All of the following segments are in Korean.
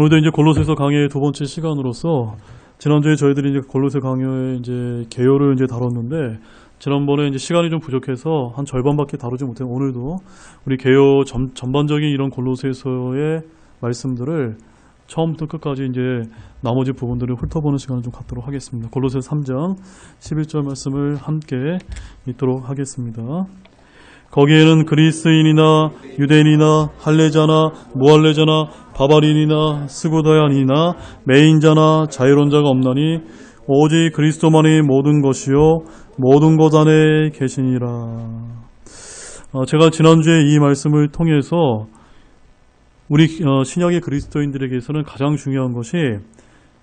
오늘도 이제 골로새서 강의의 두 번째 시간으로서 지난주에 저희들이 이제 골로새 강의의 이제 개요를 이제 다뤘는데 지난번에 이제 시간이 좀 부족해서 한 절반밖에 다루지 못해요. 오늘도 우리 개요 전반적인 이런 골로새서의 말씀들을 처음부터 끝까지 이제 나머지 부분들을 훑어보는 시간을 좀 갖도록 하겠습니다. 골로새 3장 11절 말씀을 함께 읽도록 하겠습니다. 거기에는 그리스인이나 유대인이나 할례자나 무할례자나 바발인이나 스고다ян이나 매인자나 자유론자가 없나니 오직 그리스도만이 모든 것이요 모든 것 안에 계시니라. 제가 지난주에 이 말씀을 통해서 우리 신약의 그리스도인들에게서는 가장 중요한 것이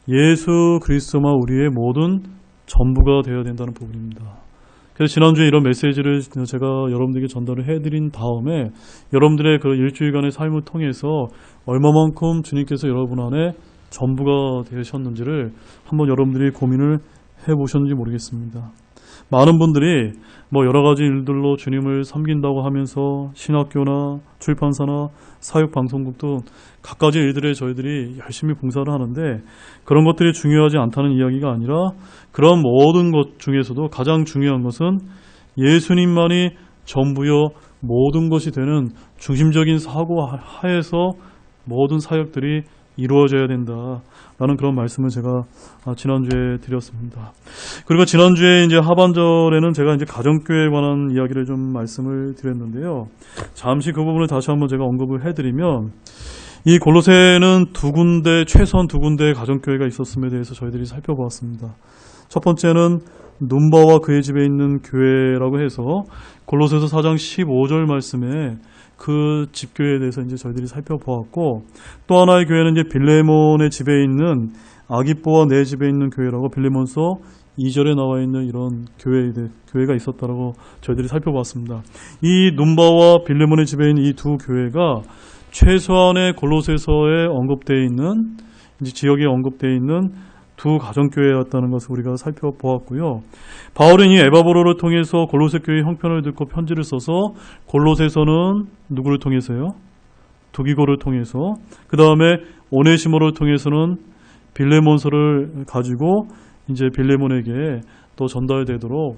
예수 그리스도만 우리의 모든 전부가 되어야 된다는 부분입니다. 그래서 지난주에 이런 메시지를 제가 여러분들에게 전달을 해드린 다음에 여러분들의 그 일주일간의 삶을 통해서 얼마만큼 주님께서 여러분 안에 전부가 되셨는지를 한번 여러분들이 고민을 해보셨는지 모르겠습니다. 많은 분들이 뭐 여러 가지 일들로 주님을 섬긴다고 하면서 신학교나 출판사나 사육방송국 등 갖가지 일들에 저희들이 열심히 봉사를 하는데 그런 것들이 중요하지 않다는 이야기가 아니라 그런 모든 것 중에서도 가장 중요한 것은 예수님만이 전부요 모든 것이 되는 중심적인 사고 하에서 모든 사역들이 이루어져야 된다라는 그런 말씀을 제가 지난주에 드렸습니다. 그리고 지난주에 이제 하반절에는 제가 이제 가정교회에 관한 이야기를 좀 말씀을 드렸는데요. 잠시 그 부분을 다시 한번 제가 언급을 해드리면 이 골로새는 최소한 두 군데의 가정교회가 있었음에 대해서 저희들이 살펴보았습니다. 첫 번째는 눈바와 그의 집에 있는 교회라고 해서 골로새서 4장 15절 말씀에 그 집교회에 대해서 이제 저희들이 살펴보았고 또 하나의 교회는 이제 빌레몬의 집에 있는 아기뽀와 내 집에 있는 교회라고 빌레몬서 2절에 나와 있는 이런 교회가 있었다라고 저희들이 살펴봤습니다. 이 눈바와 빌레몬의 집에 있는 이 두 교회가 최소한의 골로새서에 언급되어 있는 이제 지역에 언급되어 있는 두 가정교회였다는 것을 우리가 살펴보았고요. 바울은 이 에바브로를 통해서 골로새 교회 형편을 듣고 편지를 써서 골로새서는 누구를 통해서요? 두기고를 통해서 그 다음에 오네시모를 통해서는 빌레몬서를 가지고 이제 빌레몬에게 또 전달되도록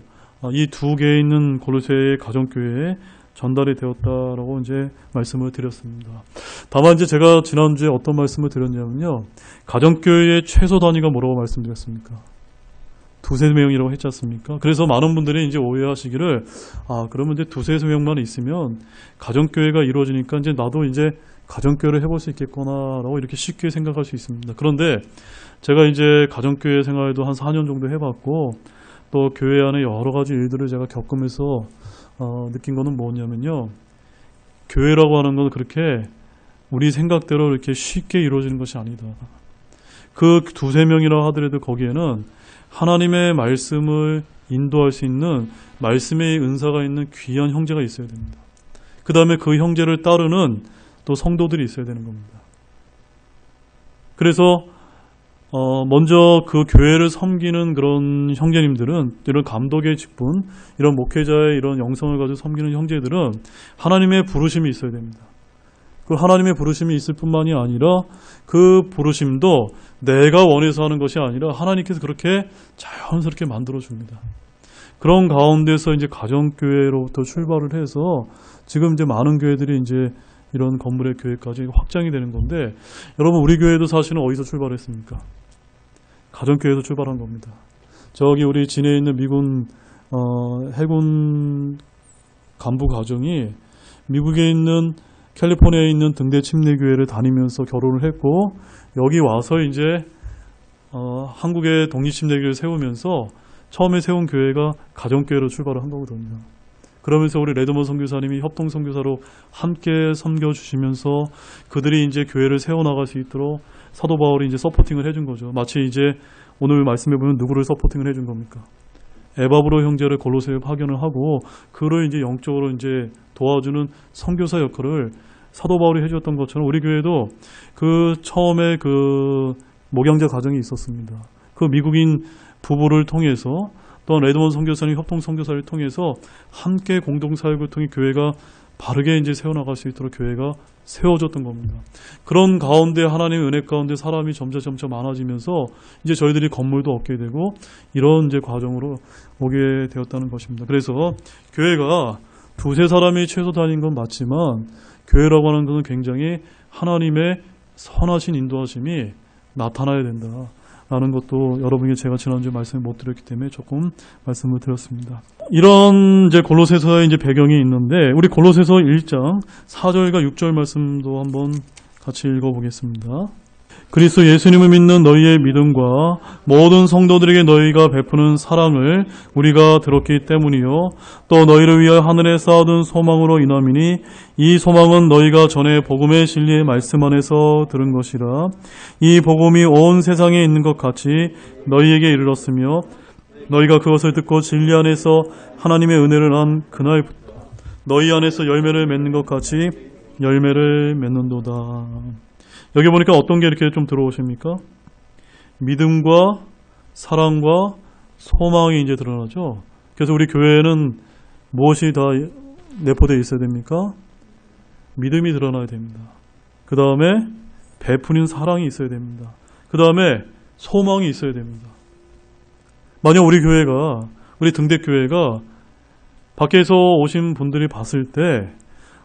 이 두 개에 있는 골로새의 가정교회에 전달이 되었다라고 이제 말씀을 드렸습니다. 다만 이제 제가 지난주에 어떤 말씀을 드렸냐면요. 가정교회의 최소 단위가 뭐라고 말씀드렸습니까? 두세 명이라고 했지 않습니까? 그래서 많은 분들이 이제 오해하시기를 그러면 이제 두세 명만 있으면 가정교회가 이루어지니까 이제 나도 이제 가정교회를 해볼 수 있겠구나라고 이렇게 쉽게 생각할 수 있습니다. 그런데 제가 이제 가정교회 생활도 한 4년 정도 해봤고 또 교회 안에 여러 가지 일들을 제가 겪으면서 느낀 거는 뭐냐면요. 교회라고 하는 건 그렇게 우리 생각대로 이렇게 쉽게 이루어지는 것이 아니다. 그 두세 명이라 하더라도 거기에는 하나님의 말씀을 인도할 수 있는 말씀의 은사가 있는 귀한 형제가 있어야 됩니다. 그 다음에 그 형제를 따르는 또 성도들이 있어야 되는 겁니다. 그래서 먼저 그 교회를 섬기는 그런 형제님들은 이런 감독의 직분, 이런 목회자의 이런 영성을 가지고 섬기는 형제들은 하나님의 부르심이 있어야 됩니다. 그 하나님의 부르심이 있을 뿐만이 아니라 그 부르심도 내가 원해서 하는 것이 아니라 하나님께서 그렇게 자연스럽게 만들어 줍니다. 그런 가운데서 이제 가정교회로부터 출발을 해서 지금 이제 많은 교회들이 이제 이런 건물의 교회까지 확장이 되는 건데 여러분 우리 교회도 사실은 어디서 출발했습니까? 가정교회에서 출발한 겁니다. 저기 우리 진해에 있는 미군 해군 간부 가정이 미국에 있는 캘리포니아에 있는 등대 침례교회를 다니면서 결혼을 했고 여기 와서 이제 한국의 독립침례교회를 세우면서 처음에 세운 교회가 가정교회로 출발을 한 거거든요. 그러면서 우리 레드먼 선교사님이 협동 선교사로 함께 섬겨주시면서 그들이 이제 교회를 세워나갈 수 있도록 사도 바울이 이제 서포팅을 해준 거죠. 마치 이제 오늘 말씀해 보면 누구를 서포팅을 해준 겁니까? 에바브로 형제를 골로새에 파견을 하고 그를 이제 영적으로 이제 도와주는 선교사 역할을 사도 바울이 해주었던 것처럼 우리 교회도 그 처음에 그 목양자 가정이 있었습니다. 그 미국인 부부를 통해서 또한 레드먼 선교사님 협동 선교사를 통해서 함께 공동 사역을 통해 교회가 바르게 이제 세워나갈 수 있도록 교회가 세워졌던 겁니다. 그런 가운데 하나님의 은혜 가운데 사람이 점점 많아지면서 이제 저희들이 건물도 얻게 되고 이런 이제 과정으로 오게 되었다는 것입니다. 그래서 교회가 두세 사람이 최소 다닌 건 맞지만 교회라고 하는 것은 굉장히 하나님의 선하신 인도하심이 나타나야 된다라는 것도 여러분에게 제가 지난주에 말씀을 못 드렸기 때문에 조금 말씀을 드렸습니다. 이런 이제 골로새서의 이제 배경이 있는데 우리 골로새서 1장 4절과 6절 말씀도 한번 같이 읽어보겠습니다. 그리스도 예수님을 믿는 너희의 믿음과 모든 성도들에게 너희가 베푸는 사랑을 우리가 들었기 때문이요 또 너희를 위하여 하늘에 쌓아둔 소망으로 인함이니 이 소망은 너희가 전에 복음의 진리의 말씀 안에서 들은 것이라. 이 복음이 온 세상에 있는 것 같이 너희에게 이르렀으며 너희가 그것을 듣고 진리 안에서 하나님의 은혜를 안 그날부터 너희 안에서 열매를 맺는 것 같이 열매를 맺는도다. 여기 보니까 어떤 게 이렇게 좀 들어오십니까? 믿음과 사랑과 소망이 이제 드러나죠. 그래서 우리 교회에는 무엇이 다 내포되어 있어야 됩니까? 믿음이 드러나야 됩니다. 그 다음에 베푸는 사랑이 있어야 됩니다. 그 다음에 소망이 있어야 됩니다. 만약 우리 교회가, 우리 등대교회가 밖에서 오신 분들이 봤을 때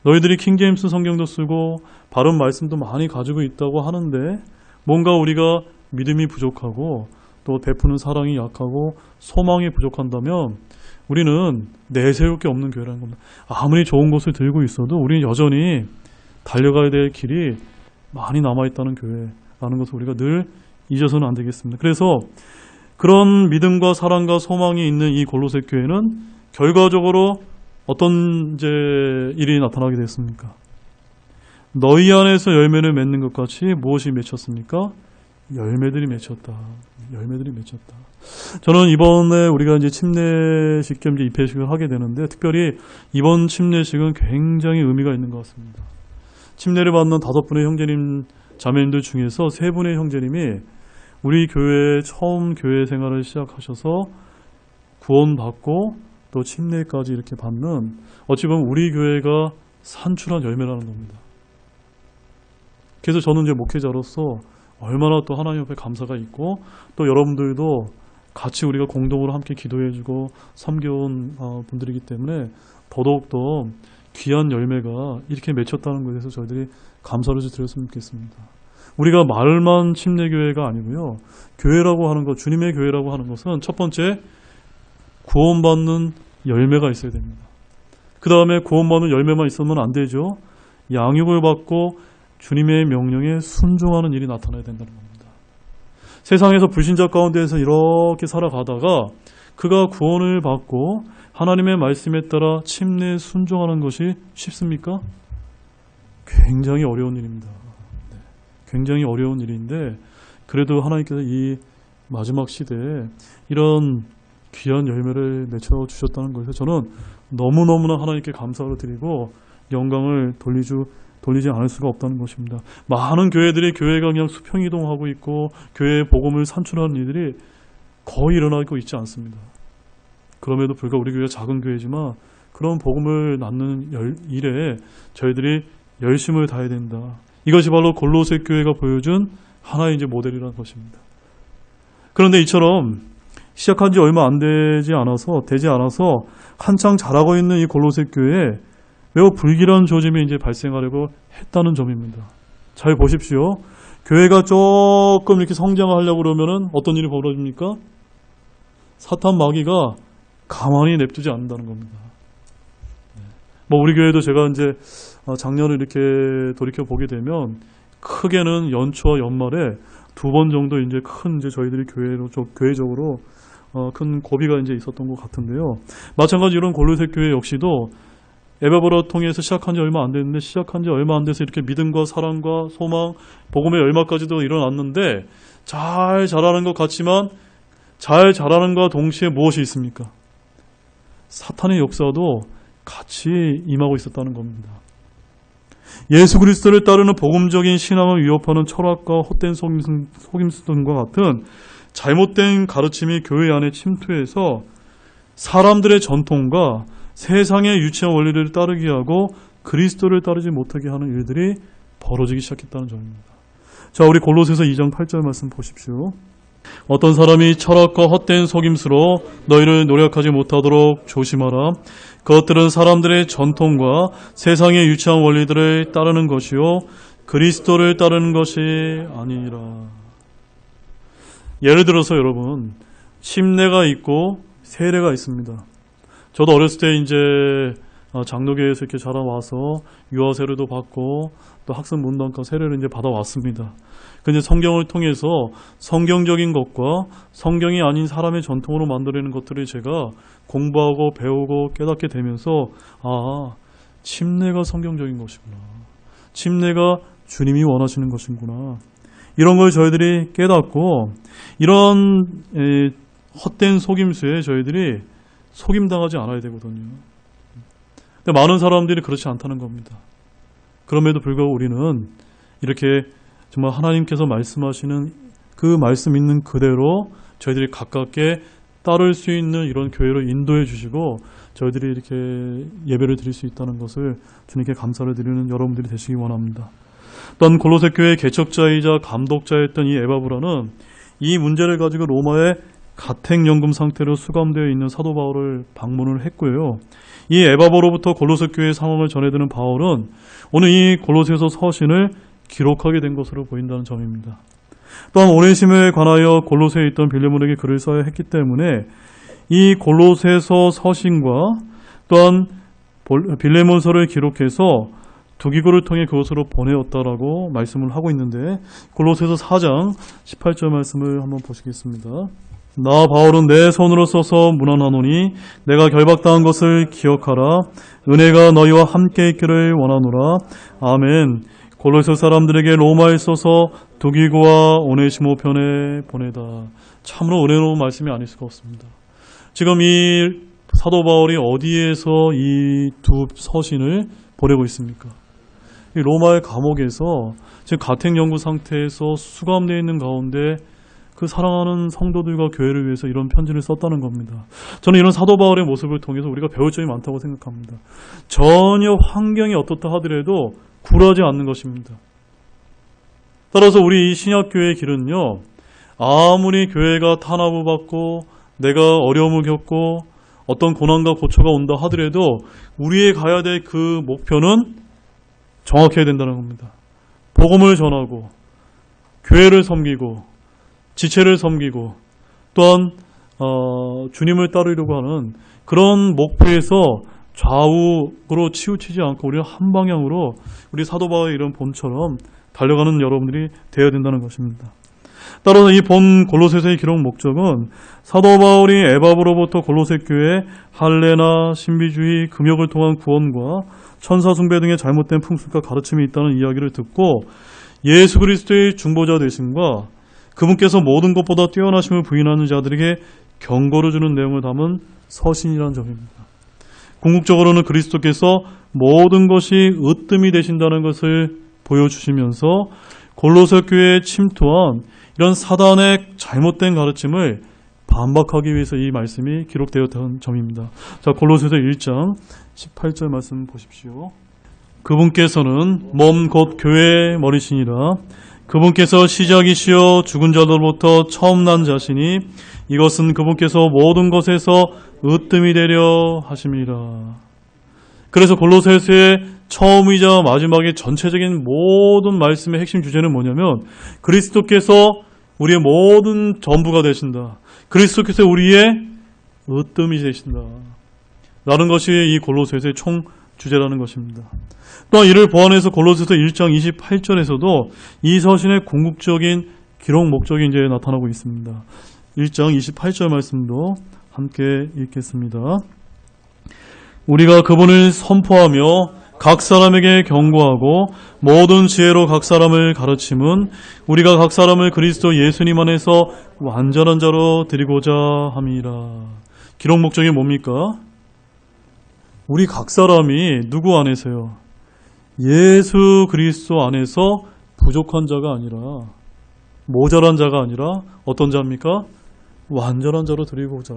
너희들이 킹제임스 성경도 쓰고 바른 말씀도 많이 가지고 있다고 하는데 뭔가 우리가 믿음이 부족하고 또 베푸는 사랑이 약하고 소망이 부족한다면 우리는 내세울 게 없는 교회라는 겁니다. 아무리 좋은 것을 들고 있어도 우리는 여전히 달려가야 될 길이 많이 남아있다는 교회라는 것을 우리가 늘 잊어서는 안 되겠습니다. 그래서 그런 믿음과 사랑과 소망이 있는 이 골로새 교회는 결과적으로 어떤 이제 일이 나타나게 됐습니까? 너희 안에서 열매를 맺는 것 같이 무엇이 맺혔습니까? 열매들이 맺혔다. 열매들이 맺혔다. 저는 이번에 우리가 이제 침례식 겸 이제 입회식을 하게 되는데 특별히 이번 침례식은 굉장히 의미가 있는 것 같습니다. 침례를 받는 5분의 형제님, 자매님들 중에서 3분의 형제님이 우리 교회에 처음 교회 생활을 시작하셔서 구원받고 또 침례까지 이렇게 받는 어찌 보면 우리 교회가 산출한 열매라는 겁니다. 그래서 저는 이제 목회자로서 얼마나 또 하나님 앞에 감사가 있고 또 여러분들도 같이 우리가 공동으로 함께 기도해주고 섬겨온 분들이기 때문에 더더욱더 귀한 열매가 이렇게 맺혔다는 것에 대해서 저희들이 감사를 드렸으면 좋겠습니다. 우리가 말만 침례교회가 아니고요. 교회라고 하는 것, 주님의 교회라고 하는 것은 첫 번째 구원받는 열매가 있어야 됩니다. 그 다음에 구원받는 열매만 있으면 안 되죠. 양육을 받고 주님의 명령에 순종하는 일이 나타나야 된다는 겁니다. 세상에서 불신자 가운데에서 이렇게 살아가다가 그가 구원을 받고 하나님의 말씀에 따라 침례에 순종하는 것이 쉽습니까? 굉장히 어려운 일입니다. 굉장히 어려운 일인데 그래도 하나님께서 이 마지막 시대에 이런 귀한 열매를 맺혀주셨다는 것에서 저는 너무너무나 하나님께 감사를 드리고 영광을 돌리지 않을 수가 없다는 것입니다. 많은 교회들이 교회가 그냥 수평이동하고 있고 교회의 복음을 산출하는 일들이 거의 일어나고 있지 않습니다. 그럼에도 불구하고 우리 교회가 작은 교회지만 그런 복음을 낳는 일에 저희들이 열심을 다해야 된다. 이것이 바로 골로새 교회가 보여준 하나의 이제 모델이라는 것입니다. 그런데 이처럼 시작한 지 얼마 안 되지 않아서 한창 자라고 있는 이 골로새 교회에 매우 불길한 조짐이 이제 발생하려고 했다는 점입니다. 잘 보십시오. 교회가 조금 이렇게 성장하려고 그러면은 어떤 일이 벌어집니까? 사탄 마귀가 가만히 냅두지 않는다는 겁니다. 뭐 우리 교회도 제가 이제 작년을 이렇게 돌이켜 보게 되면 크게는 연초와 연말에 2번 정도 이제 큰 이제 저희들이 교회적으로 큰 고비가 이제 있었던 것 같은데요. 마찬가지로 이런 골로새 교회 역시도 에베보라 통해서 시작한 지 얼마 안 됐는데 시작한 지 얼마 안 돼서 이렇게 믿음과 사랑과 소망, 복음의 열마까지도 일어났는데 잘 자라는 것 같지만 잘 자라는 것과 동시에 무엇이 있습니까? 사탄의 역사도 같이 임하고 있었다는 겁니다. 예수 그리스도를 따르는 복음적인 신앙을 위협하는 철학과 헛된 속임수 등과 같은 잘못된 가르침이 교회 안에 침투해서 사람들의 전통과 세상의 유치한 원리를 따르게 하고 그리스도를 따르지 못하게 하는 일들이 벌어지기 시작했다는 점입니다. 자, 우리 골로새서 2장 8절 말씀 보십시오. 어떤 사람이 철학과 헛된 속임수로 너희를 노력하지 못하도록 조심하라. 그것들은 사람들의 전통과 세상의 유치한 원리들을 따르는 것이요 그리스도를 따르는 것이 아니니라. 예를 들어서 여러분, 침례가 있고 세례가 있습니다. 저도 어렸을 때 이제 장로교에서 이렇게 자라와서 유아 세례도 받고 또 학생 문단과 세례를 이제 받아왔습니다. 근데 성경을 통해서 성경적인 것과 성경이 아닌 사람의 전통으로 만들어내는 것들을 제가 공부하고 배우고 깨닫게 되면서 침례가 성경적인 것이구나. 침례가 주님이 원하시는 것이구나. 이런 걸 저희들이 깨닫고 이런 헛된 속임수에 저희들이 속임당하지 않아야 되거든요. 근데 많은 사람들이 그렇지 않다는 겁니다. 그럼에도 불구하고 우리는 이렇게 정말 하나님께서 말씀하시는 그 말씀 있는 그대로 저희들이 가깝게 따를 수 있는 이런 교회로 인도해 주시고 저희들이 이렇게 예배를 드릴 수 있다는 것을 주님께 감사를 드리는 여러분들이 되시기 원합니다. 또한 골로새 교회의 개척자이자 감독자였던 이 에바브라는 이 문제를 가지고 로마의 가택연금 상태로 수감되어 있는 사도 바울을 방문을 했고요. 이 에바브로부터 골로새 교회의 상황을 전해드는 바울은 오늘 이 골로새서 서신을 기록하게 된 것으로 보인다는 점입니다. 또한 오네시모에 관하여 골로새에 있던 빌레몬에게 글을 써야 했기 때문에 이 골로새서 서신과 또한 빌레몬서를 기록해서 두기고를 통해 그것으로 보내었다라고 말씀을 하고 있는데 골로새서 4장 18절 말씀을 한번 보시겠습니다. 나 바울은 내 손으로 써서 문안하노니 내가 결박당한 것을 기억하라. 은혜가 너희와 함께 있기를 원하노라. 아멘. 골로새 사람들에게 로마에 써서 두기고와 오네시모 편에 보내다. 참으로 은혜로운 말씀이 아닐 수가 없습니다. 지금 이 사도 바울이 어디에서 이 두 서신을 보내고 있습니까? 이 로마의 감옥에서 지금 가택연구 상태에서 수감되어 있는 가운데 그 사랑하는 성도들과 교회를 위해서 이런 편지를 썼다는 겁니다. 저는 이런 사도 바울의 모습을 통해서 우리가 배울 점이 많다고 생각합니다. 전혀 환경이 어떻다 하더라도 굴하지 않는 것입니다. 따라서 우리 이 신약교회의 길은요, 아무리 교회가 탄압을 받고 내가 어려움을 겪고 어떤 고난과 고초가 온다 하더라도 우리의 가야 될 그 목표는 정확해야 된다는 겁니다. 복음을 전하고 교회를 섬기고 지체를 섬기고 또한 주님을 따르려고 하는 그런 목표에서 좌우로 치우치지 않고 우리는 한 방향으로 우리 사도 바울의 이런 봄처럼 달려가는 여러분들이 되어야 된다는 것입니다. 따라서 이 본 골로새서의 기록 목적은 사도 바울이 에바브로부터 골로새 교회에 할례나 신비주의, 금욕을 통한 구원과 천사 숭배 등의 잘못된 풍습과 가르침이 있다는 이야기를 듣고 예수 그리스도의 중보자 되심과 그분께서 모든 것보다 뛰어나심을 부인하는 자들에게 경고를 주는 내용을 담은 서신이라는 점입니다. 궁극적으로는 그리스도께서 모든 것이 으뜸이 되신다는 것을 보여주시면서 골로새 교회에 침투한 이런 사단의 잘못된 가르침을 반박하기 위해서 이 말씀이 기록되었다는 점입니다. 자, 골로새서 1장 18절 말씀 보십시오. 그분께서는 몸 곧 교회의 머리시니라. 그분께서 시작이시여 죽은 자들로부터 처음 난 자시니 이것은 그분께서 모든 것에서 으뜸이 되려 하심이라. 그래서 골로새서의 처음이자 마지막의 전체적인 모든 말씀의 핵심 주제는 뭐냐면 그리스도께서 우리의 모든 전부가 되신다. 그리스도께서 우리의 으뜸이 되신다. 라는 것이 이 골로새서의 총 주제라는 것입니다. 또한 이를 보완해서 골로새서 1장 28절에서도 이 서신의 궁극적인 기록 목적이 이제 나타나고 있습니다. 1장 28절 말씀도 함께 읽겠습니다. 우리가 그분을 선포하며 각 사람에게 경고하고 모든 지혜로 각 사람을 가르침은 우리가 각 사람을 그리스도 예수님 안에서 완전한 자로 드리고자 함이라. 기록 목적이 뭡니까? 우리 각 사람이 누구 안에서요? 예수 그리스도 안에서 부족한 자가 아니라 모자란 자가 아니라 어떤 자입니까? 완전한 자로 드리고자.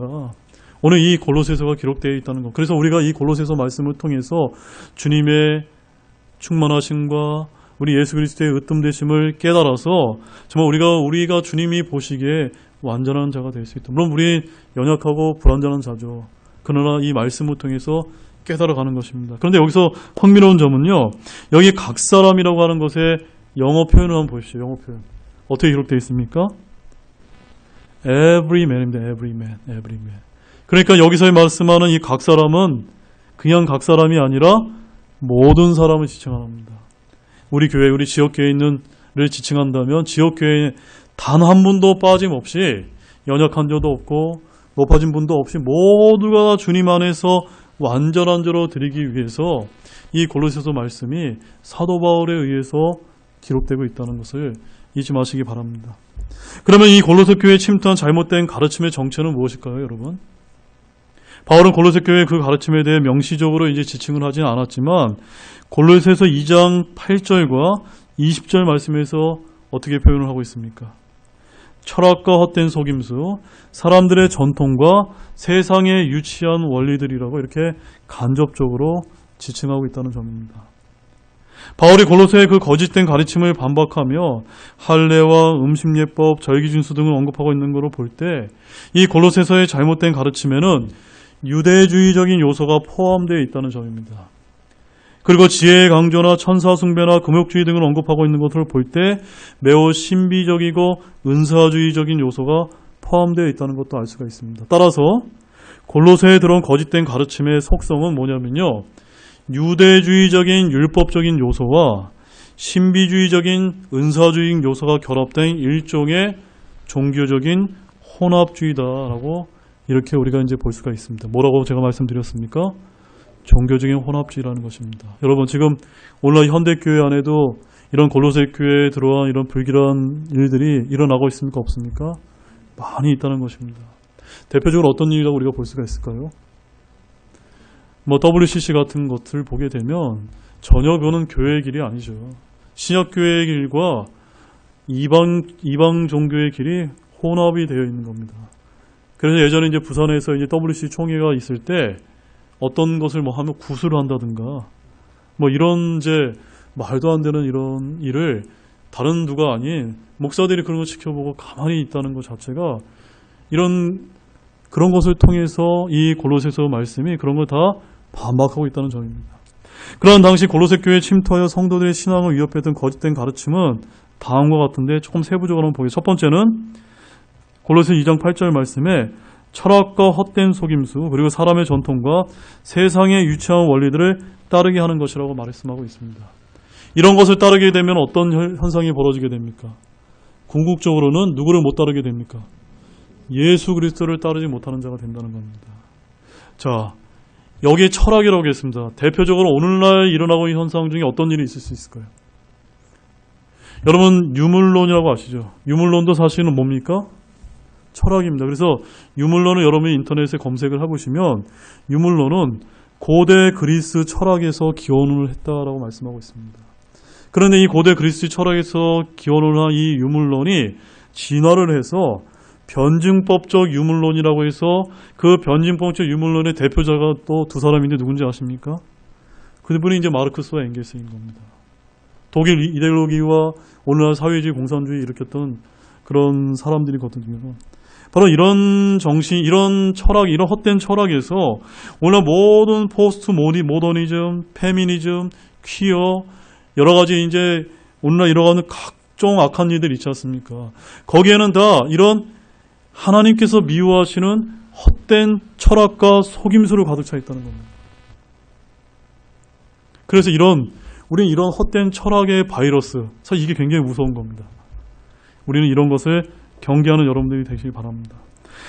오늘 이 골로새서가 기록되어 있다는 것. 그래서 우리가 이 골로새서 말씀을 통해서 주님의 충만하심과 우리 예수 그리스도의 으뜸되심을 깨달아서 정말 우리가 주님이 보시기에 완전한 자가 될 수 있다. 물론 우리 연약하고 불완전한 자죠. 그러나 이 말씀을 통해서 깨달아가는 것입니다. 그런데 여기서 흥미로운 점은요. 여기 각 사람이라고 하는 것의 영어 표현을 한번 보십시오. 영어 표현. 어떻게 기록되어 있습니까? Every man입니다. Every man. Every man. 그러니까 여기서 말씀하는 이 각 사람은 그냥 각 사람이 아니라 모든 사람을 지칭합니다. 우리 교회, 우리 지역교회에 있는를 지칭한다면 지역교회에 단 한 분도 빠짐없이 연약한 자도 없고 높아진 분도 없이 모두가 주님 안에서 완전한 자로 드리기 위해서 이 골로새서 말씀이 사도 바울에 의해서 기록되고 있다는 것을 잊지 마시기 바랍니다. 그러면 이 골로새 교회에 침투한 잘못된 가르침의 정체는 무엇일까요, 여러분? 바울은 골로새 교회의 그 가르침에 대해 명시적으로 이제 지칭을 하진 않았지만 골로새서 2장 8절과 20절 말씀에서 어떻게 표현을 하고 있습니까? 철학과 헛된 속임수, 사람들의 전통과 세상의 유치한 원리들이라고 이렇게 간접적으로 지칭하고 있다는 점입니다. 바울이 골로새의 그 거짓된 가르침을 반박하며 할례와 음식예법, 절기준수 등을 언급하고 있는 것을 볼 때 이 골로새서의 잘못된 가르침에는 유대주의적인 요소가 포함되어 있다는 점입니다. 그리고 지혜의 강조나 천사 숭배나 금욕주의 등을 언급하고 있는 것을 볼 때 매우 신비적이고 은사주의적인 요소가 포함되어 있다는 것도 알 수가 있습니다. 따라서 골로새에 들어온 거짓된 가르침의 속성은 뭐냐면요. 유대주의적인 율법적인 요소와 신비주의적인 은사주의 요소가 결합된 일종의 종교적인 혼합주의다라고 이렇게 우리가 이제 볼 수가 있습니다. 뭐라고 제가 말씀드렸습니까? 종교적인 혼합주의라는 것입니다. 여러분 지금 오늘날 현대교회 안에도 이런 골로새 교회에 들어온 이런 불길한 일들이 일어나고 있습니까? 없습니까? 많이 있다는 것입니다. 대표적으로 어떤 일이라고 우리가 볼 수가 있을까요? WCC 같은 것을 보게 되면 전혀 그거는 교회의 길이 아니죠. 신약교회의 길과 이방 종교의 길이 혼합이 되어 있는 겁니다. 그래서 예전에 이제 부산에서 이제 WCC 총회가 있을 때 어떤 것을 하면 구술을 한다든가 이런 이제 말도 안 되는 이런 일을 다른 누가 아닌 목사들이 그런 걸 지켜보고 가만히 있다는 것 자체가 그런 것을 통해서 이 골로새서 말씀이 그런 걸 다 반박하고 있다는 점입니다. 그러한 당시 골로새 교회에 침투하여 성도들의 신앙을 위협했던 거짓된 가르침은 다음과 같은데 조금 세부적으로 한번 보겠습니다. 첫 번째는 골로새 2장 8절 말씀에 철학과 헛된 속임수 그리고 사람의 전통과 세상의 유치한 원리들을 따르게 하는 것이라고 말씀하고 있습니다. 이런 것을 따르게 되면 어떤 현상이 벌어지게 됩니까? 궁극적으로는 누구를 못 따르게 됩니까? 예수 그리스도를 따르지 못하는 자가 된다는 겁니다. 자, 여기에 철학이라고 했습니다. 대표적으로 오늘날 일어나고 있는 현상 중에 어떤 일이 있을 수 있을까요? 여러분 유물론이라고 아시죠? 유물론도 사실은 뭡니까? 철학입니다. 그래서 유물론을 여러분이 인터넷에 검색을 해보시면 유물론은 고대 그리스 철학에서 기원을 했다라고 말씀하고 있습니다. 그런데 이 고대 그리스 철학에서 기원을 한 이 유물론이 진화를 해서 변증법적 유물론이라고 해서 그 변증법적 유물론의 대표자가 또 두 사람인데 누군지 아십니까? 그분이 이제 마르크스와 엥겔스인 겁니다. 독일 이데올로기와 오늘날 사회주의 공산주의 일으켰던 그런 사람들이거든요. 바로 이런 정신, 이런 철학, 이런 헛된 철학에서 오늘 모든 포스트 모더니즘, 페미니즘, 퀴어 여러 가지 이제 오늘날 일어나는 각종 악한 일들 있지 않습니까? 거기에는 다 이런 하나님께서 미워하시는 헛된 철학과 속임수로 가득 차 있다는 겁니다. 그래서 우리는 이런 헛된 철학의 바이러스, 사실 이게 굉장히 무서운 겁니다. 우리는 이런 것을 경계하는 여러분들이 되시기 바랍니다.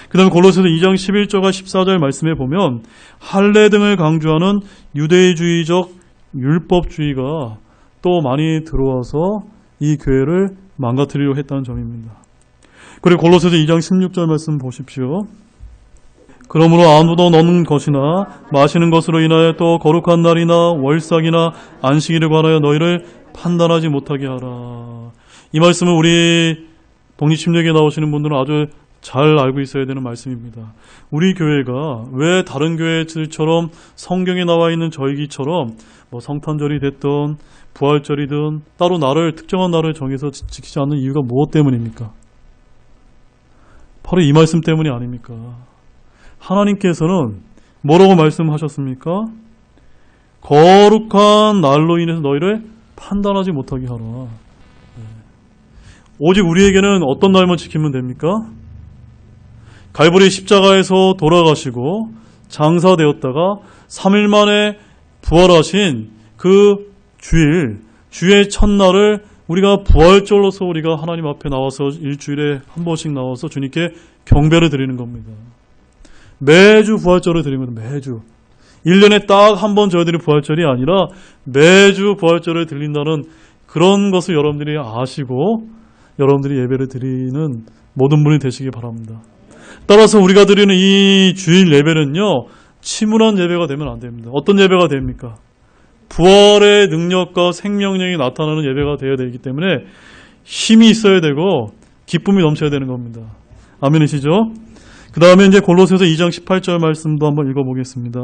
그 다음에 골로새서 2장 11절과 14절 말씀에 보면 할례 등을 강조하는 유대주의적 율법주의가 또 많이 들어와서 이 교회를 망가뜨리려고 했다는 점입니다. 그리고 골로새서 2장 16절 말씀 보십시오. 그러므로 아무도 넣는 것이나 마시는 것으로 인하여 또 거룩한 날이나 월삭이나 안식일에 관하여 너희를 판단하지 못하게 하라. 이 말씀은 우리 독립침략에 나오시는 분들은 아주 잘 알고 있어야 되는 말씀입니다. 우리 교회가 왜 다른 교회들처럼 성경에 나와 있는 절기처럼 뭐 성탄절이 됐든 부활절이든 따로 특정한 날을 정해서 지키지 않는 이유가 무엇 때문입니까? 바로 이 말씀 때문이 아닙니까? 하나님께서는 뭐라고 말씀하셨습니까? 거룩한 날로 인해서 너희를 판단하지 못하게 하라. 오직 우리에게는 어떤 날만 지키면 됩니까? 갈보리 십자가에서 돌아가시고 장사되었다가 3일 만에 부활하신 그 주의 첫날을 우리가 부활절로서 우리가 하나님 앞에 나와서 일주일에 한 번씩 나와서 주님께 경배를 드리는 겁니다. 매주 부활절을 드리는 겁니다. 매주. 1년에 딱 한 번 저희들이 부활절이 아니라 매주 부활절을 드린다는 그런 것을 여러분들이 아시고 여러분들이 예배를 드리는 모든 분이 되시기 바랍니다. 따라서 우리가 드리는 이 주일 예배는요, 침울한 예배가 되면 안 됩니다. 어떤 예배가 됩니까? 부활의 능력과 생명력이 나타나는 예배가 되어야 되기 때문에 힘이 있어야 되고 기쁨이 넘쳐야 되는 겁니다. 아멘이시죠? 그 다음에 이제 골로새서 2장 18절 말씀도 한번 읽어보겠습니다.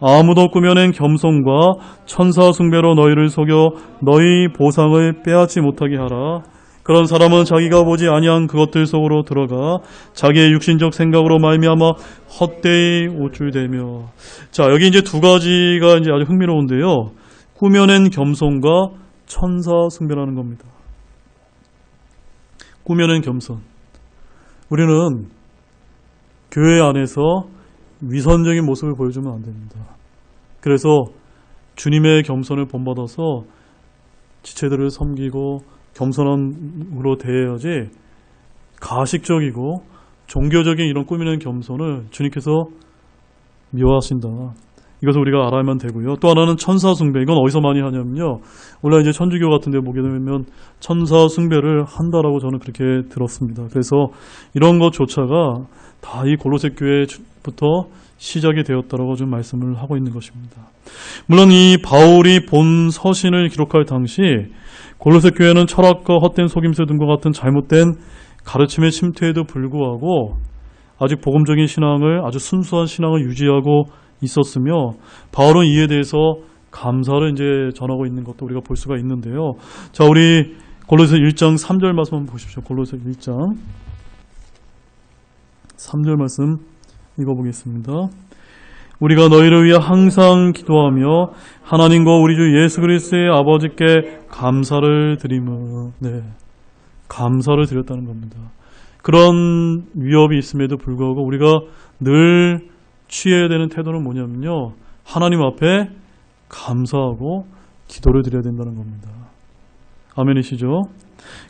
아무도 꾸며낸 겸손과 천사 숭배로 너희를 속여 너희 보상을 빼앗지 못하게 하라. 그런 사람은 자기가 보지 아니한 그것들 속으로 들어가 자기의 육신적 생각으로 말미암아 헛되이 우쭐대며. 자, 여기 이제 두 가지가 이제 아주 흥미로운데요. 꾸며낸 겸손과 천사 숭배라는 겁니다. 꾸며낸 겸손. 우리는 교회 안에서 위선적인 모습을 보여주면 안 됩니다. 그래서 주님의 겸손을 본받아서 지체들을 섬기고 겸손함으로 대해야지 가식적이고 종교적인 이런 꾸미는 겸손을 주님께서 미워하신다. 이것을 우리가 알아야만 되고요. 또 하나는 천사 숭배. 이건 어디서 많이 하냐면요. 원래 이제 천주교 같은 데 보게 되면 천사 숭배를 한다라고 저는 그렇게 들었습니다. 그래서 이런 것조차가 다 이 골로새 교회부터 시작이 되었다라고 좀 말씀을 하고 있는 것입니다. 물론 이 바울이 본 서신을 기록할 당시 골로새 교회는 철학과 헛된 속임수 등과 같은 잘못된 가르침의 침투에도 불구하고 아직 복음적인 신앙을, 아주 순수한 신앙을 유지하고 있었으며 바울은 이에 대해서 감사를 이제 전하고 있는 것도 우리가 볼 수가 있는데요. 자, 우리 골로새 1장 3절 말씀 한번 보십시오. 골로새 1장 3절 말씀 읽어보겠습니다. 우리가 너희를 위해 항상 기도하며 하나님과 우리 주 예수 그리스도의 아버지께 감사를 드리며. 네, 감사를 드렸다는 겁니다. 그런 위협이 있음에도 불구하고 우리가 늘 취해야 되는 태도는 뭐냐면요, 하나님 앞에 감사하고 기도를 드려야 된다는 겁니다. 아멘이시죠?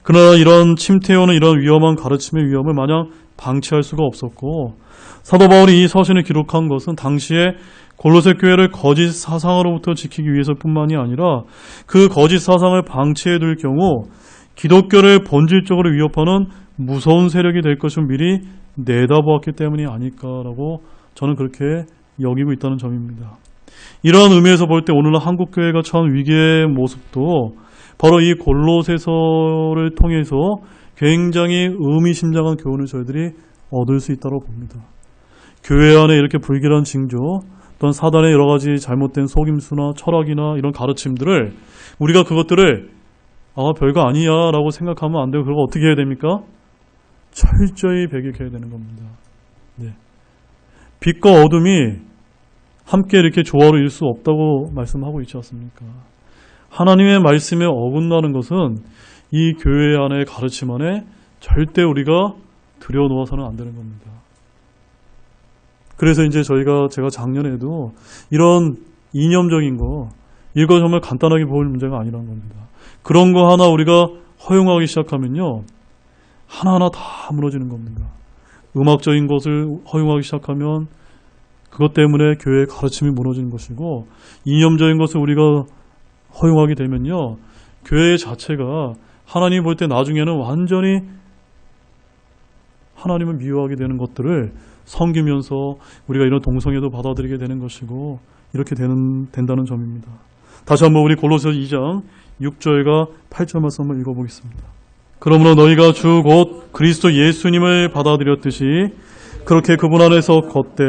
그러나 이런 침태오는 이런 위험한 가르침의 위험을 마냥 방치할 수가 없었고, 사도 바울이 이 서신을 기록한 것은 당시에 골로새 교회를 거짓 사상으로부터 지키기 위해서뿐만이 아니라 그 거짓 사상을 방치해둘 경우 기독교를 본질적으로 위협하는 무서운 세력이 될 것을 미리 내다보았기 때문이 아닐까라고 저는 그렇게 여기고 있다는 점입니다. 이러한 의미에서 볼 때 오늘날 한국교회가 처한 위기의 모습도 바로 이 골로새서를 통해서 굉장히 의미심장한 교훈을 저희들이 얻을 수 있다고 봅니다. 교회 안에 이렇게 불길한 징조, 또는 사단의 여러 가지 잘못된 속임수나 철학이나 이런 가르침들을 우리가 그것들을 별거 아니야 라고 생각하면 안 되고, 그걸 어떻게 해야 됩니까? 철저히 배격해야 되는 겁니다. 네. 빛과 어둠이 함께 이렇게 조화로 이룰 수 없다고 말씀하고 있지 않습니까? 하나님의 말씀에 어긋나는 것은 이 교회 안의 가르침 안에 절대 우리가 들여놓아서는 안 되는 겁니다. 그래서 이제 제가 작년에도 이런 이념적인 거, 이거 정말 간단하게 볼 문제가 아니라는 겁니다. 그런 거 하나 우리가 허용하기 시작하면요, 하나하나 다 무너지는 겁니다. 음악적인 것을 허용하기 시작하면 그것 때문에 교회의 가르침이 무너지는 것이고, 이념적인 것을 우리가 허용하게 되면요, 교회 자체가 하나님 볼 때 나중에는 완전히 하나님을 미워하게 되는 것들을 섬기면서 우리가 이런 동성애도 받아들이게 되는 것이고, 이렇게 된다는 점입니다. 다시 한번 우리 골로새 2장 6절과 8절 말씀 한번 읽어보겠습니다. 그러므로 너희가 주 곧 그리스도 예수님을 받아들였듯이 그렇게 그분 안에서 걷되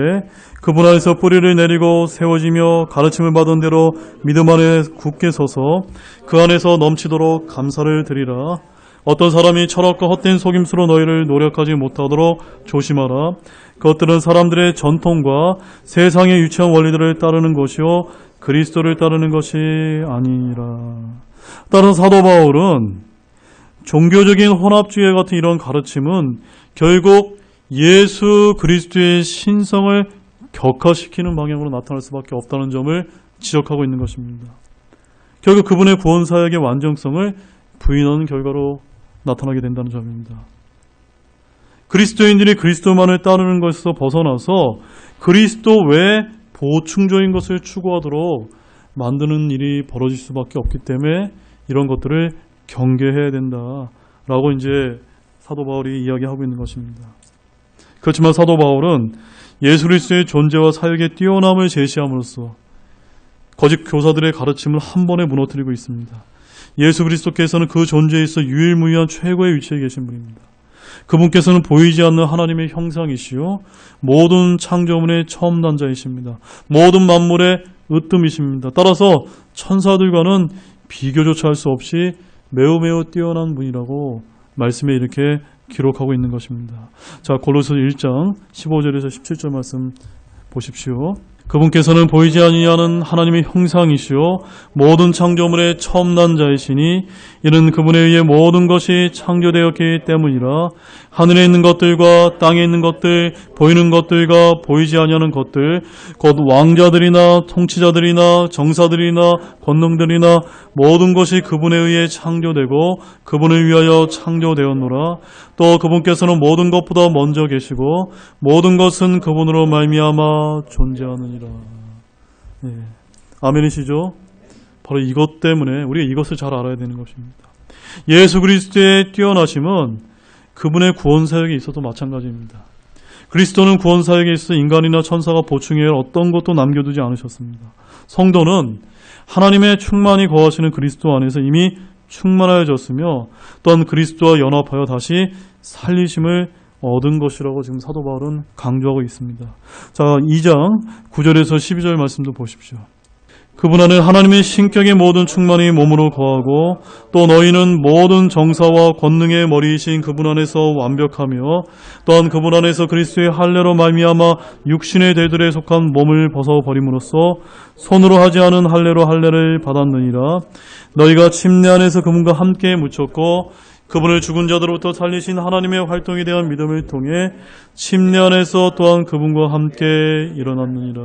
그분 안에서 뿌리를 내리고 세워지며 가르침을 받은 대로 믿음 안에 굳게 서서 그 안에서 넘치도록 감사를 드리라. 어떤 사람이 철학과 헛된 속임수로 너희를 노력하지 못하도록 조심하라. 그것들은 사람들의 전통과 세상의 유치한 원리들을 따르는 것이요 그리스도를 따르는 것이 아니니라. 따라서 사도 바울은 종교적인 혼합주의 같은 이런 가르침은 결국 예수 그리스도의 신성을 격화시키는 방향으로 나타날 수밖에 없다는 점을 지적하고 있는 것입니다. 결국 그분의 구원 사역의 완전성을 부인하는 결과로 나타나게 된다는 점입니다. 그리스도인들이 그리스도만을 따르는 것에서 벗어나서 그리스도 외에 보충적인 것을 추구하도록 만드는 일이 벌어질 수밖에 없기 때문에 이런 것들을 경계해야 된다라고 이제 사도 바울이 이야기하고 있는 것입니다. 그렇지만 사도 바울은 예수 그리스도의 존재와 사역의 뛰어남을 제시함으로써 거짓 교사들의 가르침을 한 번에 무너뜨리고 있습니다. 예수 그리스도께서는 그 존재에 있어 유일무이한 최고의 위치에 계신 분입니다. 그분께서는 보이지 않는 하나님의 형상이시요 모든 창조물의 처음난자이십니다. 모든 만물의 으뜸이십니다. 따라서 천사들과는 비교조차 할 수 없이 매우 뛰어난 분이라고 말씀에 이렇게 기록하고 있는 것입니다. 자, 골로새 1장 15절에서 17절 말씀 보십시오. 그분께서는 보이지 아니하는 하나님의 형상이시요 모든 창조물의 처음난 자이시니 이는 그분에 의해 모든 것이 창조되었기 때문이라. 하늘에 있는 것들과 땅에 있는 것들, 보이는 것들과 보이지 아니하는 것들, 곧 왕자들이나 통치자들이나 정사들이나 권능들이나 모든 것이 그분에 의해 창조되고 그분을 위하여 창조되었노라. 또 그분께서는 모든 것보다 먼저 계시고 모든 것은 그분으로 말미암아 존재하느니라. 네. 아멘이시죠? 바로 이것 때문에 우리가 이것을 잘 알아야 되는 것입니다. 예수 그리스도의 뛰어나심은 그분의 구원 사역에 있어도 마찬가지입니다. 그리스도는 구원 사역에 있어 인간이나 천사가 보충해야 할 어떤 것도 남겨두지 않으셨습니다. 성도는 하나님의 충만히 거하시는 그리스도 안에서 이미 충만하여졌으며 또한 그리스도와 연합하여 다시 살리심을 얻은 것이라고 지금 사도 바울은 강조하고 있습니다. 자, 2장 9절에서 12절 말씀도 보십시오. 그분 안에 하나님의 신격의 모든 충만이 몸으로 거하고 또 너희는 모든 정사와 권능의 머리이신 그분 안에서 완벽하며 또한 그분 안에서 그리스도의 할례로 말미암아 육신의 대들에 속한 몸을 벗어버림으로써 손으로 하지 않은 할례로 할례를 받았느니라. 너희가 침례 안에서 그분과 함께 묻혔고 그분을 죽은 자들로부터 살리신 하나님의 활동에 대한 믿음을 통해 침례 안에서 또한 그분과 함께 일어났느니라.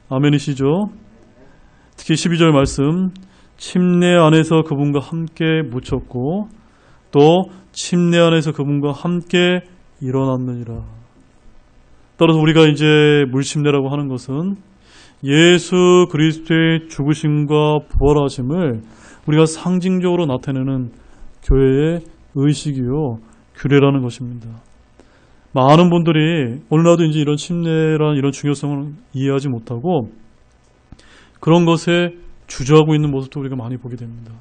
아멘이시죠? 특히 12절 말씀, 침례 안에서 그분과 함께 묻혔고 또 침례 안에서 그분과 함께 일어났느니라. 따라서 우리가 이제 물침례라고 하는 것은 예수 그리스도의 죽으심과 부활하심을 우리가 상징적으로 나타내는 교회의 의식이요 규례라는 것입니다. 많은 분들이 오늘날도 이제 이런 침례라는 이런 중요성을 이해하지 못하고 그런 것에 주저하고 있는 모습도 우리가 많이 보게 됩니다.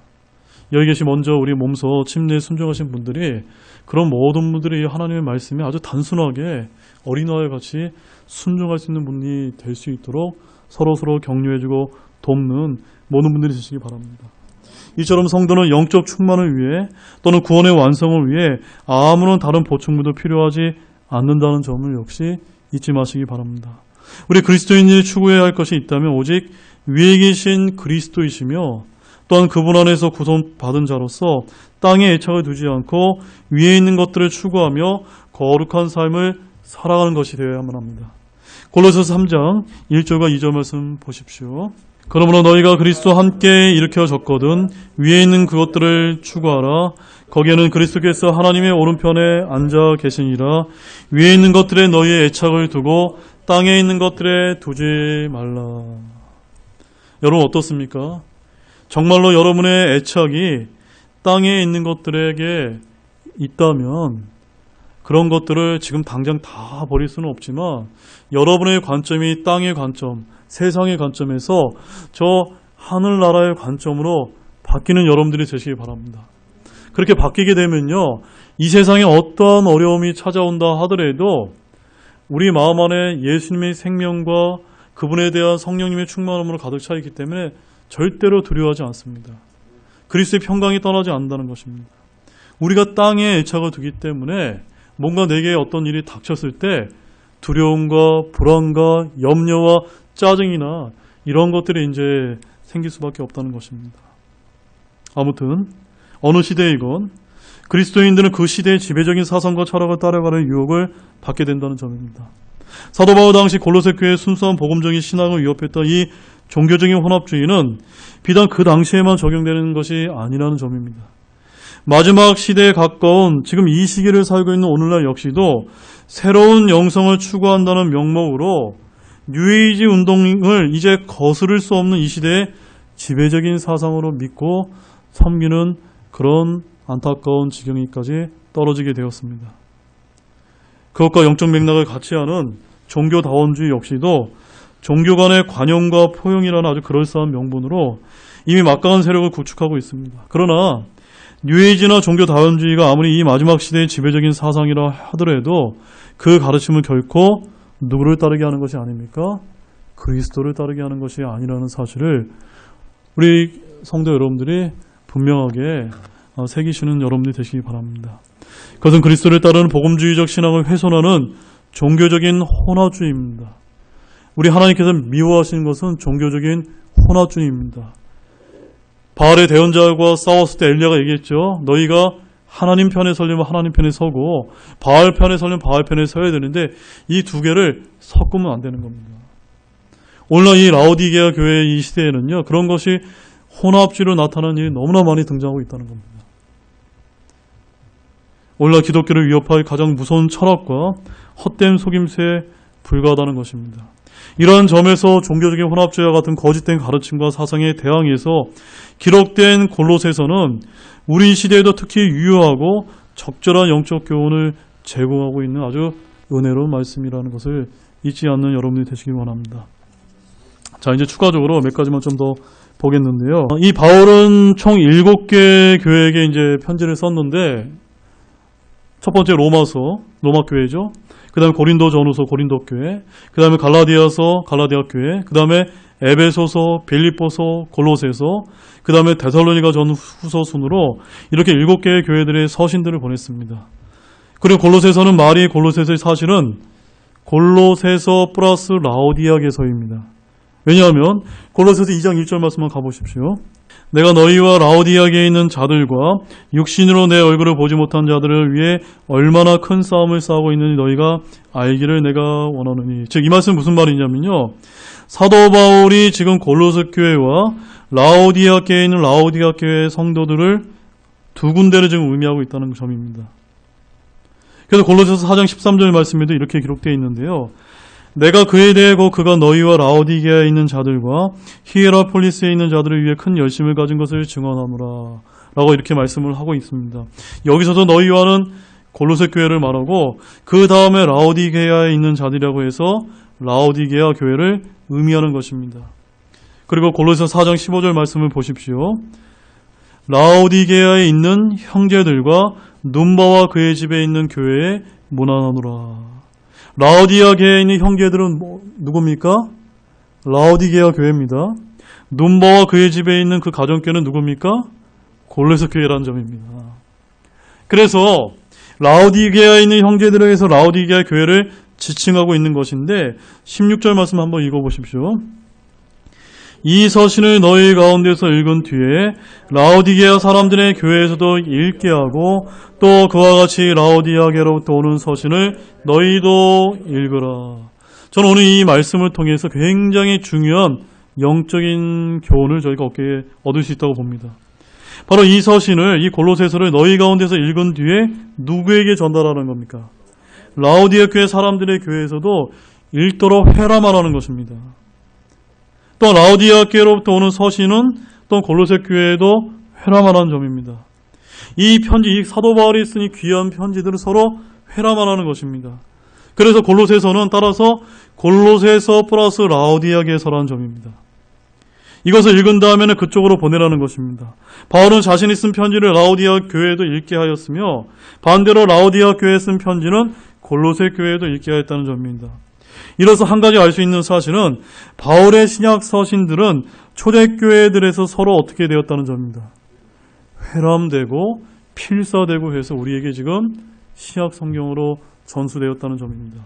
여기 계신 먼저 우리 몸소 침례에 순종하신 분들이 그런 모든 분들이 하나님의 말씀에 아주 단순하게 어린아이 같이 순종할 수 있는 분이 될 수 있도록 서로 격려해주고 돕는 모든 분들이 되시기 바랍니다. 이처럼 성도는 영적 충만을 위해 또는 구원의 완성을 위해 아무런 다른 보충물도 필요하지 않는다는 점을 역시 잊지 마시기 바랍니다. 우리 그리스도인이 추구해야 할 것이 있다면 오직 위에 계신 그리스도이시며 또한 그분 안에서 구원받은 자로서 땅에 애착을 두지 않고 위에 있는 것들을 추구하며 거룩한 삶을 살아가는 것이 되어야만 합니다. 골로새서 3장 1절과 2절 말씀 보십시오. 그러므로 너희가 그리스도와 함께 일으켜졌거든 위에 있는 그것들을 추구하라. 거기에는 그리스도께서 하나님의 오른편에 앉아 계시니라. 위에 있는 것들에 너희의 애착을 두고 땅에 있는 것들에 두지 말라. 여러분 어떻습니까? 정말로 여러분의 애착이 땅에 있는 것들에게 있다면 그런 것들을 지금 당장 다 버릴 수는 없지만 여러분의 관점이 땅의 관점, 세상의 관점에서 저 하늘나라의 관점으로 바뀌는 여러분들이 되시기 바랍니다. 그렇게 바뀌게 되면요, 이 세상에 어떠한 어려움이 찾아온다 하더라도 우리 마음 안에 예수님의 생명과 그분에 대한 성령님의 충만함으로 가득 차 있기 때문에 절대로 두려워하지 않습니다. 그리스도의 평강이 떠나지 않는다는 것입니다. 우리가 땅에 애착을 두기 때문에 뭔가 내게 어떤 일이 닥쳤을 때 두려움과 불안과 염려와 짜증이나 이런 것들이 이제 생길 수밖에 없다는 것입니다. 아무튼 어느 시대이건 그리스도인들은 그 시대의 지배적인 사상과 철학을 따라가는 유혹을 받게 된다는 점입니다. 사도 바울 당시 골로새 교회의 순수한 복음적인 신앙을 위협했던 이 종교적인 혼합주의는 비단 그 당시에만 적용되는 것이 아니라는 점입니다. 마지막 시대에 가까운 지금 이 시기를 살고 있는 오늘날 역시도 새로운 영성을 추구한다는 명목으로 뉴에이지 운동을 이제 거스를 수 없는 이 시대의 지배적인 사상으로 믿고 섬기는 그런 안타까운 지경에까지 떨어지게 되었습니다. 그것과 영적 맥락을 같이 하는 종교다원주의 역시도 종교 간의 관용과 포용이라는 아주 그럴싸한 명분으로 이미 막강한 세력을 구축하고 있습니다. 그러나 뉴에이지나 종교다원주의가 아무리 이 마지막 시대의 지배적인 사상이라 하더라도 그 가르침은 결코 누구를 따르게 하는 것이 아닙니까? 그리스도를 따르게 하는 것이 아니라는 사실을 우리 성도 여러분들이 분명하게 새기시는 여러분들이 되시기 바랍니다. 그것은 그리스도를 따르는 복음주의적 신앙을 훼손하는 종교적인 혼합주의입니다. 우리 하나님께서 미워하시는 것은 종교적인 혼합주의입니다. 바알의 대언자와 싸웠을 때 엘리야가 얘기했죠. 너희가 하나님 편에 서려면 하나님 편에 서고 바알 편에 서려면 바알 편에 서야 되는데 이 두 개를 섞으면 안 되는 겁니다. 오늘날 이 라오디게아 교회의 이 시대에는요, 그런 것이 혼합주의로 나타나는 일이 너무나 많이 등장하고 있다는 겁니다. 오늘날 기독교를 위협할 가장 무서운 철학과 헛된 속임수에 불과하다는 것입니다. 이러한 점에서 종교적인 혼합주의와 같은 거짓된 가르침과 사상에 대항해서 기록된 골로새서는 우리 시대에도 특히 유효하고 적절한 영적 교훈을 제공하고 있는 아주 은혜로운 말씀이라는 것을 잊지 않는 여러분들이 되시길 원합니다. 자, 이제 추가적으로 몇 가지만 좀 더 보겠는데요. 이 바울은 총 7개 교회에게 이제 편지를 썼는데, 첫 번째 로마서, 로마 교회죠. 그 다음에 고린도 전후서, 고린도 교회. 그 다음에 갈라디아서, 갈라디아 교회. 그 다음에 에베소서, 빌립보서, 골로새서. 그 다음에 데살로니가 전후서 순으로 이렇게 7개의 교회들의 서신들을 보냈습니다. 그리고 골로새서는 말이 골로새서의 사실은 골로새서 플러스 라오디아게서입니다. 왜냐하면 골로새서 2장 1절 말씀만 가보십시오. 내가 너희와 라오디아게에 있는 자들과 육신으로 내 얼굴을 보지 못한 자들을 위해 얼마나 큰 싸움을 싸우고 있는지 너희가 알기를 내가 원하노니. 즉 이 말씀은 무슨 말이냐면요, 사도 바울이 지금 골로새 교회와 라오디아게에 있는 라오디아 교회 성도들을 두 군데를 지금 의미하고 있다는 점입니다. 그래서 골로새서 4장 13절 말씀에도 이렇게 기록되어 있는데요, 내가 그에 대하고 그가 너희와 라오디게아에 있는 자들과 히에라폴리스에 있는 자들을 위해 큰 열심을 가진 것을 증언하노라 라고 이렇게 말씀을 하고 있습니다. 여기서도 너희와는 골로새 교회를 말하고 그 다음에 라오디게아에 있는 자들이라고 해서 라오디게아 교회를 의미하는 것입니다. 그리고 골로새서 4장 15절 말씀을 보십시오. 라오디게아에 있는 형제들과 눈바와 그의 집에 있는 교회에 문안하노라. 라오디게아에 있는 형제들은 누굽니까? 라오디게아 교회입니다. 눈바와 그의 집에 있는 그 가정교회는 누굽니까? 골로새 교회라는 점입니다. 그래서 라오디게아에 있는 형제들에게서 라오디게아 교회를 지칭하고 있는 것인데 16절 말씀 한번 읽어보십시오. 이 서신을 너희 가운데서 읽은 뒤에 라오디게아 사람들의 교회에서도 읽게 하고 또 그와 같이 라오디아게로부터 오는 서신을 너희도 읽으라. 저는 오늘 이 말씀을 통해서 굉장히 중요한 영적인 교훈을 저희가 얻을 수 있다고 봅니다. 바로 이 서신을, 이 골로새서를 너희 가운데서 읽은 뒤에 누구에게 전달하는 겁니까? 라오디아 교회 사람들의 교회에서도 읽도록 해라말하는 것입니다. 또 라오디아 교회로부터 오는 서신은 또 골로새 교회에도 회람하라는 점입니다. 이 편지, 이 사도 바울이 쓴 이 귀한 편지들을 서로 회람하라는 것입니다. 그래서 골로새서는 따라서 골로새서 플러스 라오디아게서라는 점입니다. 이것을 읽은 다음에는 그쪽으로 보내라는 것입니다. 바울은 자신이 쓴 편지를 라오디아 교회에도 읽게 하였으며 반대로 라오디아 교회에 쓴 편지는 골로새 교회에도 읽게 하였다는 점입니다. 이로써 한 가지 알 수 있는 사실은 바울의 신약 서신들은 초대교회들에서 서로 어떻게 되었다는 점입니다. 회람되고 필사되고 해서 우리에게 지금 신약 성경으로 전수되었다는 점입니다.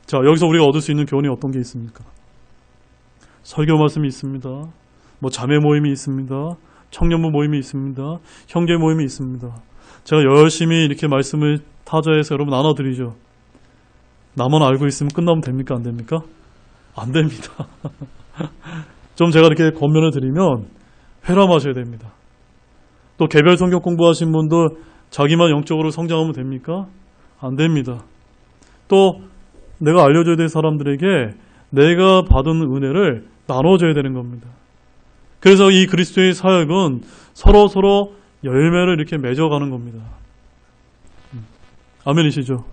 자, 여기서 우리가 얻을 수 있는 교훈이 어떤 게 있습니까? 설교 말씀이 있습니다. 자매 모임이 있습니다. 청년부 모임이 있습니다. 형제 모임이 있습니다. 제가 열심히 이렇게 말씀을 타자해서 여러분 나눠드리죠. 나만 알고 있으면 끝나면 됩니까? 안 됩니까? 안 됩니다. 좀 제가 이렇게 권면을 드리면 회람하셔야 됩니다. 또 개별 성경 공부하신 분들 자기만 영적으로 성장하면 됩니까? 안 됩니다. 또 내가 알려줘야 될 사람들에게 내가 받은 은혜를 나눠줘야 되는 겁니다. 그래서 이 그리스도의 사역은 서로 열매를 이렇게 맺어가는 겁니다. 아멘이시죠?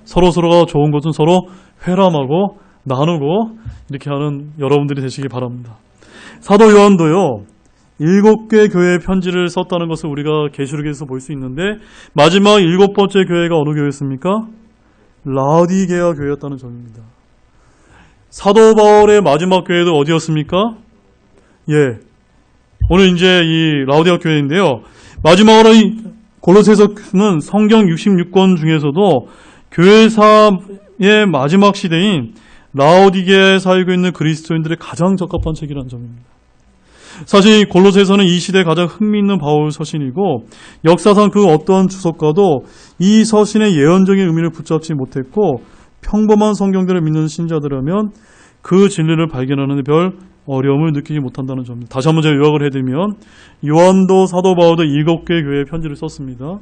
서로가 좋은 것은 서로 회람하고 나누고 이렇게 하는 여러분들이 되시기 바랍니다. 사도 요한도요, 7개 교회에 편지를 썼다는 것을 우리가 계시록에서 볼 수 있는데 마지막 7번째 교회가 어느 교회였습니까? 라오디게아 교회였다는 점입니다. 사도 바울의 마지막 교회도 어디였습니까? 오늘 이제 이 라오디게아 교회인데요. 마지막으로 골로새서는 성경 66권 중에서도 교회사의 마지막 시대인 라오디게아에 살고 있는 그리스도인들의 가장 적합한 책이라는 점입니다. 사실 골로새서는 이 시대에 가장 흥미있는 바울 서신이고 역사상 그 어떠한 주석가도 이 서신의 예언적인 의미를 붙잡지 못했고 평범한 성경들을 믿는 신자들이라면 그 진리를 발견하는 데 별 어려움을 느끼지 못한다는 점입니다. 다시 한번 제가 요약을 해드리면 요한도 사도 바울도 7개 교회에 편지를 썼습니다.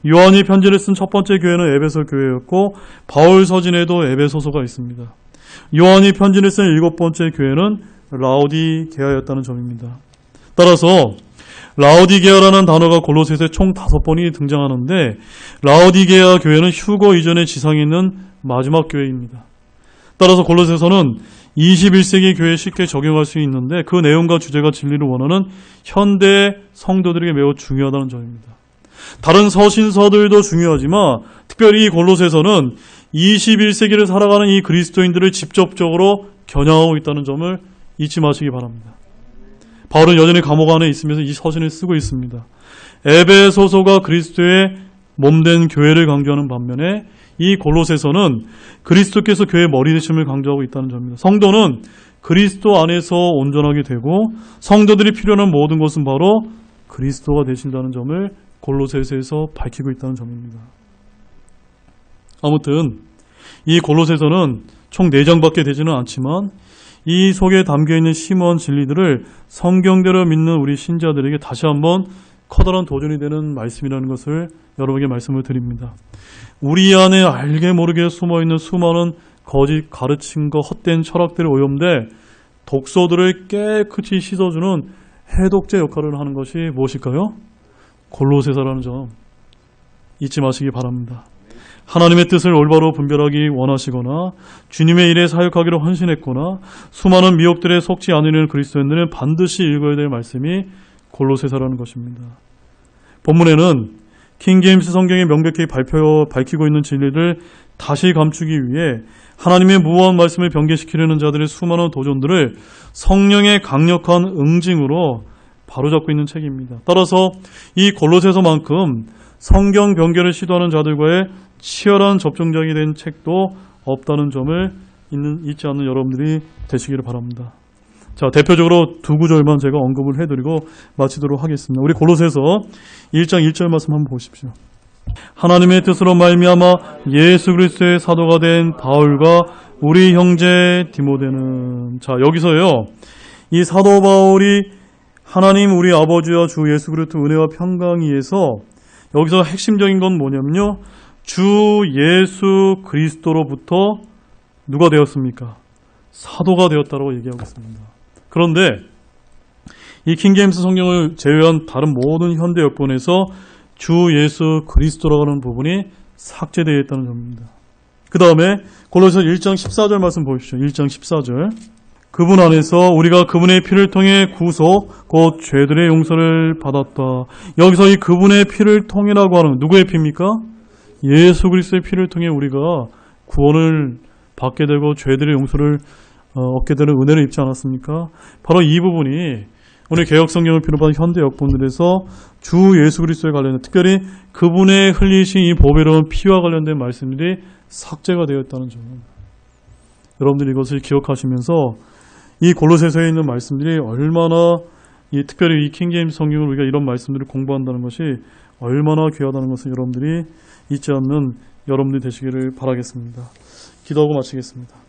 요한이 편지를 쓴 첫 번째 교회는 에베소 교회였고 바울 서신에도 에베소서가 있습니다. 요한이 편지를 쓴 7번째 교회는 라오디게아였다는 점입니다. 따라서 라오디게아라는 단어가 골로새서에 총 5번이 등장하는데 라오디게아 교회는 휴거 이전의 지상에 있는 마지막 교회입니다. 따라서 골로새서는 21세기 교회에 쉽게 적용할 수 있는데 그 내용과 주제가 진리를 원하는 현대 성도들에게 매우 중요하다는 점입니다. 다른 서신서들도 중요하지만 특별히 이 골로새서는 21세기를 살아가는 이 그리스도인들을 직접적으로 겨냥하고 있다는 점을 잊지 마시기 바랍니다. 바울은 여전히 감옥 안에 있으면서 이 서신을 쓰고 있습니다. 에베소서가 그리스도의 몸된 교회를 강조하는 반면에 이 골로새서는 그리스도께서 교회의 머리 되심을 강조하고 있다는 점입니다. 성도는 그리스도 안에서 온전하게 되고 성도들이 필요한 모든 것은 바로 그리스도가 되신다는 점을 골로새서에서 밝히고 있다는 점입니다. 아무튼 이 골로새서는 총 4장밖에 되지는 않지만 이 속에 담겨있는 심오한 진리들을 성경대로 믿는 우리 신자들에게 다시 한번 커다란 도전이 되는 말씀이라는 것을 여러분에게 말씀을 드립니다. 우리 안에 알게 모르게 숨어있는 수많은 거짓 가르침과 헛된 철학들의 오염돼 독소들을 깨끗이 씻어주는 해독제 역할을 하는 것이 무엇일까요? 골로새서라는 점 잊지 마시기 바랍니다. 하나님의 뜻을 올바로 분별하기 원하시거나 주님의 일에 사역하기로 헌신했거나 수많은 미혹들에 속지 않으려는 그리스도인들은 반드시 읽어야 될 말씀이 골로새서라는 것입니다. 본문에는 킹제임스 성경에 명백히 밝히고 있는 진리를 다시 감추기 위해 하나님의 무한 말씀을 변개시키려는 자들의 수많은 도전들을 성령의 강력한 응징으로 바로잡고 있는 책입니다. 따라서 이 골로새서만큼 성경 변개를 시도하는 자들과의 치열한 접종장이 된 책도 없다는 점을 잊지 않는 여러분들이 되시기를 바랍니다. 자, 대표적으로 2구절만 제가 언급을 해드리고 마치도록 하겠습니다. 우리 골로새서 1장 1절 말씀 한번 보십시오. 하나님의 뜻으로 말미암아 예수 그리스도의 사도가 된 바울과 우리 형제 디모데는, 자, 여기서요, 이 사도 바울이 하나님 우리 아버지와 주 예수 그리스도 은혜와 평강이에서 여기서 핵심적인 건 뭐냐면요, 주 예수 그리스도로부터 누가 되었습니까? 사도가 되었다고 얘기하고 있습니다. 그런데 이 킹제임스 성경을 제외한 다른 모든 현대 역본에서 주 예수 그리스도라고 하는 부분이 삭제되어 있다는 점입니다. 그 다음에 골로새서 1장 14절 말씀 보십시오. 1장 14절. 그분 안에서 우리가 그분의 피를 통해 구속, 곧 죄들의 용서를 받았다. 여기서 이 그분의 피를 통해라고 하는 누구의 피입니까? 예수 그리스도의 피를 통해 우리가 구원을 받게 되고 죄들의 용서를 얻게 되는 은혜를 입지 않았습니까? 바로 이 부분이 오늘 개혁성경을 비롯한 현대 역본들에서 주 예수 그리스도에 관련된, 특별히 그분의 흘리신 이 보배로운 피와 관련된 말씀들이 삭제가 되어 있다는 점. 여러분들이 이것을 기억하시면서 이 골로새서에 있는 말씀들이 얼마나, 특별히 이 킹제임스 성경을 우리가 이런 말씀들을 공부한다는 것이 얼마나 귀하다는 것을 여러분들이 잊지 않는 여러분들이 되시기를 바라겠습니다. 기도하고 마치겠습니다.